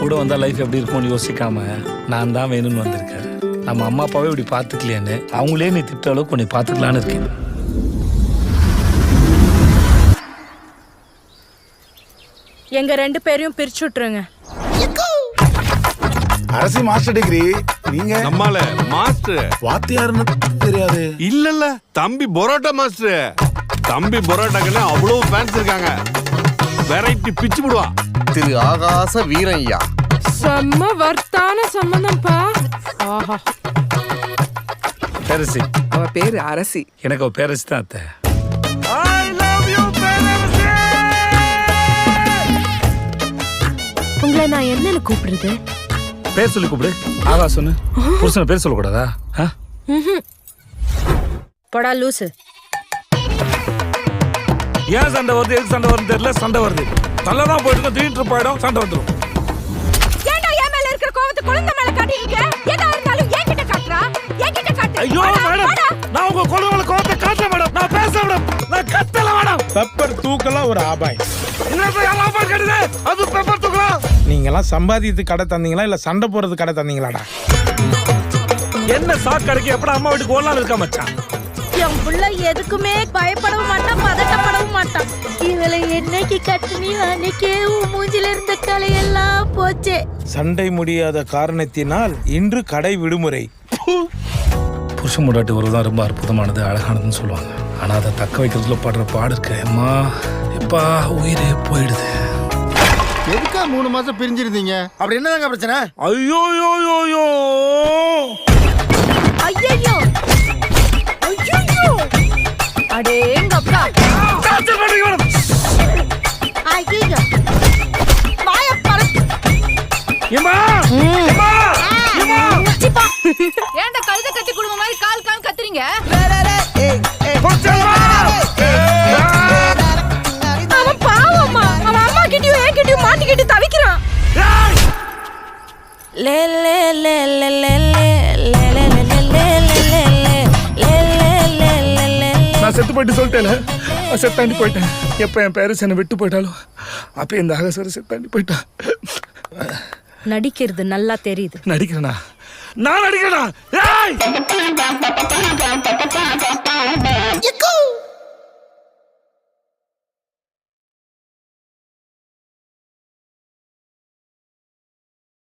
கூட வந்தா லைஃப் எப்படி இருக்கும்னு யோசிக்காம நான் தான் வேணும்னு வந்திருக்கேன். நம்ம அம்மா அப்பாவே இப்படி பார்த்துக்கலையான்னு அவங்களே நீ திட்ட அளவுக்கு கொஞ்சம் பார்த்துக்கலான்னு இருக்கேன். எங்க 2 பேரையும் பிரிச்சு விட்டுருங்க. அரசி மாஸ்டர் டிகிரி, நீங்க நம்மால மாஸ்டர் வாத்தியாருன்னு தெரியாது. இல்ல தம்பி பரோட்டா மாஸ்டர். தம்பி பரோட்டாக்குன்னு அவ்வளவு ஃபேன்ஸ் இருக்காங்க. வெரைட்டி பிச்சு விடுவா. திரு ஆகாச வீரய்யா. செம்ம வர்த்தான சம்பந்தம்ப்பா. ஆஹா. பேரரசி. அவ பேரு அரசி. எனக்கு அவ பேரரசி தான் அத்தை. உங்களை நான் என்னன்னு கூப்பிடுறது? பேர் சொல்லி கூப்பிடு. ஆகா சொன்னு. புருஷனை பேர் சொல்லக்கூடாதா? படா லூசு. ஏன் சண்டை வருது, எதுக்கு சண்டை வருது தெரியல. சண்டை வருது நல்லதான் போயிட்டு திடீர்னு போயிடும், சண்டை வந்துடும். ஏன்டா என் மேல இருக்கிற கோவத்தை குழந்தை மேல காட்டிட்டீங்க? எதா இருந்தாலும் என்கிட்ட காட்டுறா. என்கிட்ட காட்டு. ஐயோ மேடம், நான் உங்க குழந்தை கோவத்தை காட்ட மேடம். நான் பேச மேடம். நான் கத்தல மேடம். பெப்பர் தூக்கலாம் ஒரு ஆபாய். என்ன ஆபாய் கட்டுது? அது பெப்பர் தூக்கலாம். நீங்கெல்லாம் சம்பாதித்து கடை தந்தீங்களா இல்ல சண்டை போறது கடை தந்தீங்களாடா? என்ன சாக்கடைக்கு எப்படா அம்மா வீட்டுக்கு ஓடலாம் இருக்கா மச்சான்? என் புள்ள எதுக்குமே பயப்படவும் மாட்டான், பதட்டப்படவும் மாட்டான். இவளை என்னைக்கு கட்டுனி அன்னைக்கே மூஞ்சில இருந்த கலையெல்லாம் போச்சே. சண்டை முடியாத காரணத்தினால் இன்று கடை விடுமுறை. புருஷன் முடாட்டி உறவுதான் ரொம்ப அற்புதமானது, அழகானதுன்னு சொல்லுவாங்க. ஆனா அதை தக்க வைக்கிறதுல படுற பாடு இருக்கு அம்மா. எப்பா உயிரே போயிடுது. எதுக்கா 3 மாசம் பிரிஞ்சிருந்தீங்க? அப்படி என்னதாங்க பிரச்சனை? ஐயோ யோ யோ யோ ஐயோ ஐயோ அடேங்கப்பா. ஐயோ வாய பர. ஏமா ஏமா ஏமா சிப்பா. ஏன்டா கழுத கட்டி குடும்ப மாதிரி கால் கால் கத்துறீங்க? அவன் பாவம்மா. அவன் அம்மா கிட்டயும் ஏன் கிட்டயும் மாட்டிக்கிட்டு தவிக்கிறான். லே லே லே லே லே லே லே லே லே லே லே. நான் செத்து போயிட்டு சொல்லிட்டேன். செத்தாண்டி போயிட்டேன். எப்ப என் பேரஸ் என்னை விட்டு போயிட்டாலும் அப்ப இந்த ஆகாசர செத்தாண்டி போயிட்டா. நடிக்கிறது நல்லா தெரியுது. நடிக்கிறேனா? நான் நடிக்கிறேனா?